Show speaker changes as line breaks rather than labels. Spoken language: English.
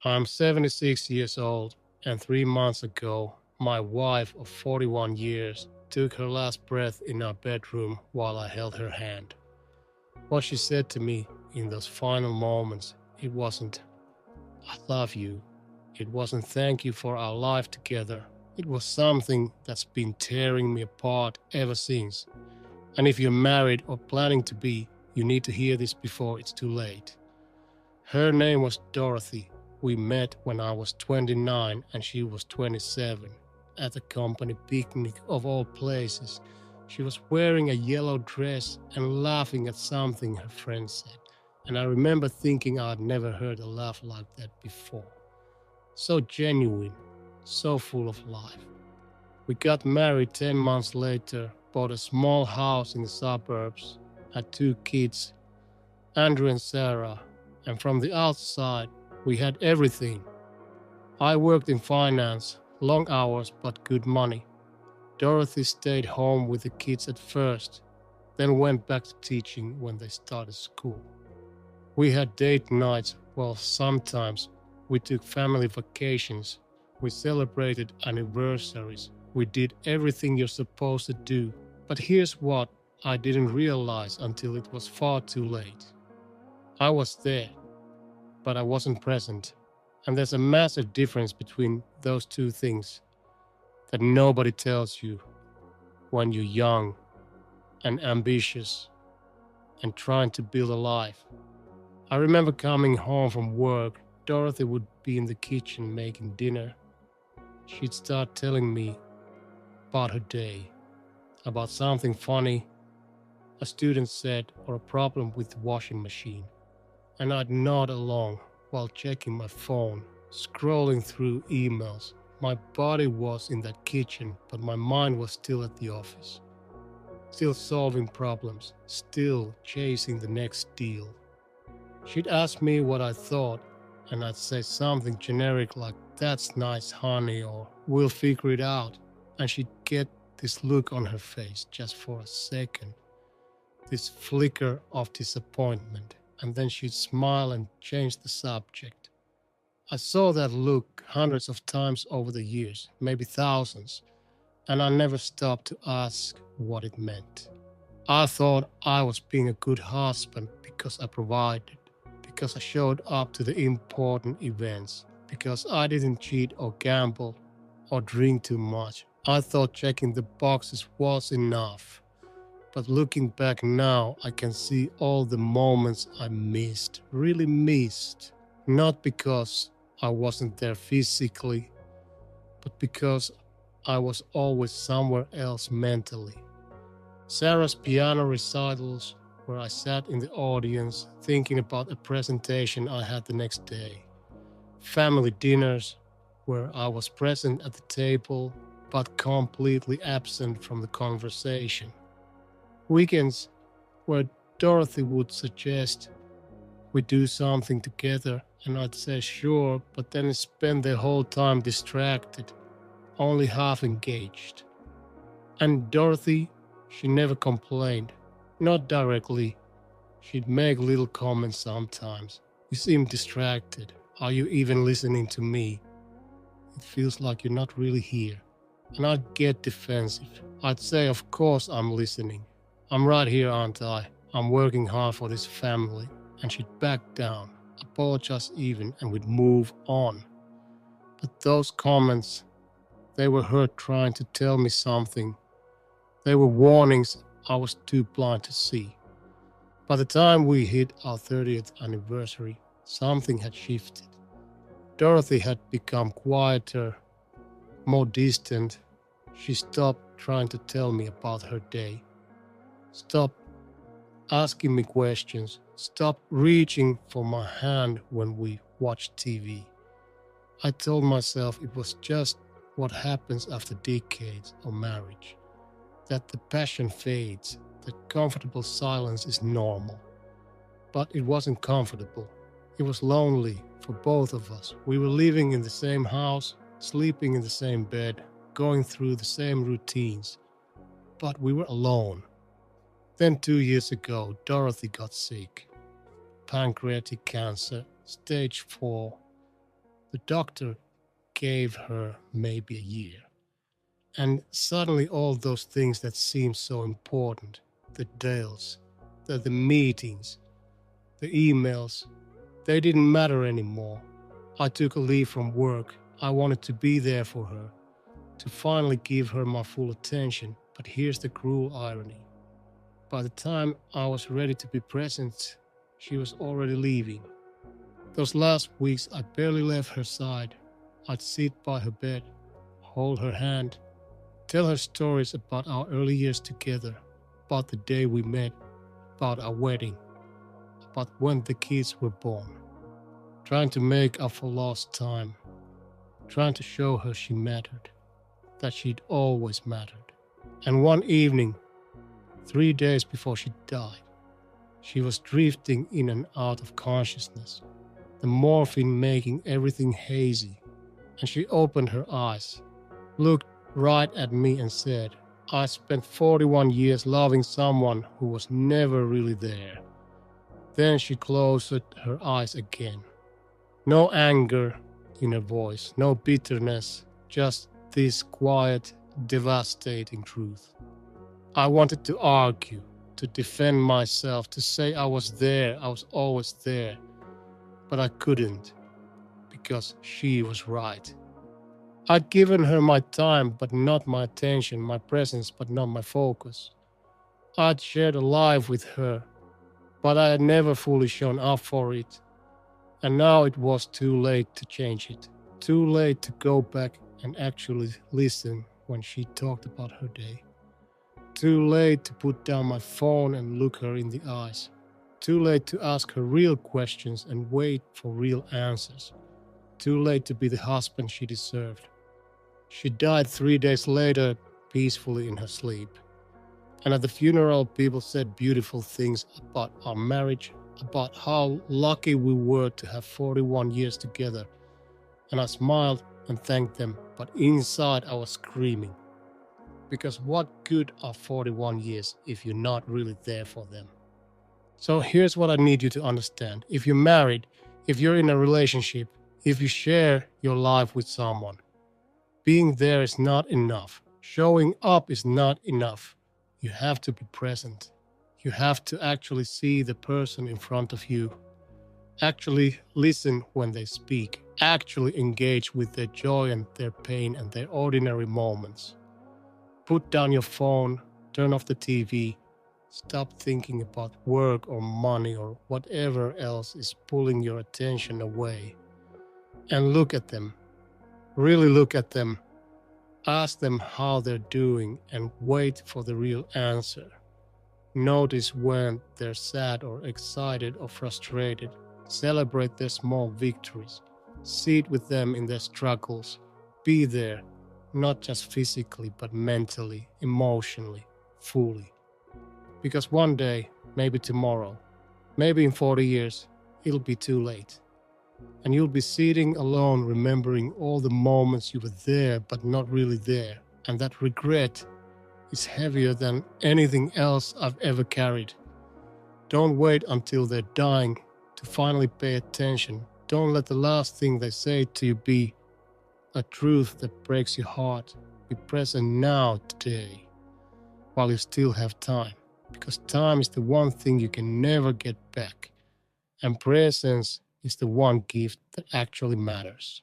I'm 76 years old, and 3 months ago, my wife of 41 years took her last breath in our bedroom while I held her hand. What she said to me in those final moments, it wasn't, I love you. It wasn't thank you for our life together. It was something that's been tearing me apart ever since. And if you're married or planning to be, you need to hear this before it's too late. Her name was Dorothy. We met when I was 29 and she was 27 at a company picnic of all places. She was wearing a yellow dress and laughing at something her friend said. And I remember thinking I'd never heard a laugh like that before. So genuine, so full of life. We got married 10 months later, bought a small house in the suburbs, had 2 kids, Andrew and Sarah, and from the outside, we had everything. I worked in finance, long hours but good money. Dorothy stayed home with the kids at first, then went back to teaching when they started school. We had date nights, well, sometimes we took family vacations, we celebrated anniversaries, we did everything you're supposed to do. But here's what I didn't realize until it was far too late. I was there, but I wasn't present. And there's a massive difference between those two things that nobody tells you when you're young and ambitious and trying to build a life. I remember coming home from work. Dorothy would be in the kitchen making dinner. She'd start telling me about her day, about something funny a student said or a problem with the washing machine. And I'd nod along while checking my phone, scrolling through emails. My body was in that kitchen, but my mind was still at the office. Still solving problems, still chasing the next deal. She'd ask me what I thought, and I'd say something generic like, "That's nice, honey," or "We'll figure it out." And she'd get this look on her face just for a second, this flicker of disappointment, and then she'd smile and change the subject. I saw that look hundreds of times over the years, maybe thousands, and I never stopped to ask what it meant. I thought I was being a good husband because I provided, because I showed up to the important events, because I didn't cheat or gamble or drink too much. I thought checking the boxes was enough. But looking back now, I can see all the moments I missed, really missed. Not because I wasn't there physically, but because I was always somewhere else mentally. Sarah's piano recitals, where I sat in the audience thinking about a presentation I had the next day. Family dinners, where I was present at the table but completely absent from the conversation. Weekends, where Dorothy would suggest we do something together, and I'd say sure, but then spend the whole time distracted, only half engaged. And Dorothy, she never complained, not directly. She'd make little comments sometimes. "You seem distracted. Are you even listening to me? It feels like you're not really here." And I'd get defensive. I'd say, "Of course I'm listening. I'm right here, aren't I? I'm working hard for this family." And she'd back down, apologize even, and we'd move on. But those comments, they were her trying to tell me something. They were warnings I was too blind to see. By the time we hit our 30th anniversary, something had shifted. Dorothy had become quieter, more distant. She stopped trying to tell me about her day. Stopped asking me questions. Stopped reaching for my hand when we watched TV. I told myself it was just what happens after decades of marriage. That the passion fades, that comfortable silence is normal. But it wasn't comfortable. It was lonely for both of us. We were living in the same house, sleeping in the same bed, going through the same routines, but we were alone. Then 2 years ago, Dorothy got sick. Pancreatic cancer, stage 4. The doctor gave her maybe a year. And suddenly all those things that seemed so important, the deals, the meetings, the emails, they didn't matter anymore. I took a leave from work. I wanted to be there for her, to finally give her my full attention. But here's the cruel irony. By the time I was ready to be present, she was already leaving. Those last weeks, I barely left her side. I'd sit by her bed, hold her hand, tell her stories about our early years together, about the day we met, about our wedding, about when the kids were born, trying to make up for lost time, trying to show her she mattered, that she'd always mattered. And one evening, 3 days before she died, she was drifting in and out of consciousness, the morphine making everything hazy, and she opened her eyes, looked right at me and said, "I spent 41 years loving someone who was never really there." Then she closed her eyes again. No anger in her voice, no bitterness, just this quiet, devastating truth. I wanted to argue, to defend myself, to say I was there, I was always there, but I couldn't, because she was right. I'd given her my time, but not my attention, my presence, but not my focus. I'd shared a life with her, but I had never fully shown up for it. And now it was too late to change it. Too late to go back and actually listen when she talked about her day. Too late to put down my phone and look her in the eyes. Too late to ask her real questions and wait for real answers. Too late to be the husband she deserved. She died 3 days later, peacefully in her sleep. And at the funeral, people said beautiful things about our marriage, about how lucky we were to have 41 years together. And I smiled and thanked them, but inside I was screaming. Because what good are 41 years if you're not really there for them? So here's what I need you to understand. If you're married, if you're in a relationship, if you share your life with someone, being there is not enough. Showing up is not enough. You have to be present. You have to actually see the person in front of you. Actually listen when they speak. Actually engage with their joy and their pain and their ordinary moments. Put down your phone, turn off the TV, stop thinking about work or money or whatever else is pulling your attention away. And look at them. Really look at them. Ask them how they're doing and wait for the real answer. Notice when they're sad or excited or frustrated. Celebrate their small victories. Sit with them in their struggles. Be there, not just physically, but mentally, emotionally, fully. Because one day, maybe tomorrow, maybe in 40 years, it'll be too late. And you'll be sitting alone remembering all the moments you were there but not really there. And that regret is heavier than anything else I've ever carried. Don't wait until they're dying to finally pay attention. Don't let the last thing they say to you be a truth that breaks your heart. Be present now, today, while you still have time. Because time is the one thing you can never get back. And presence is the one gift that actually matters.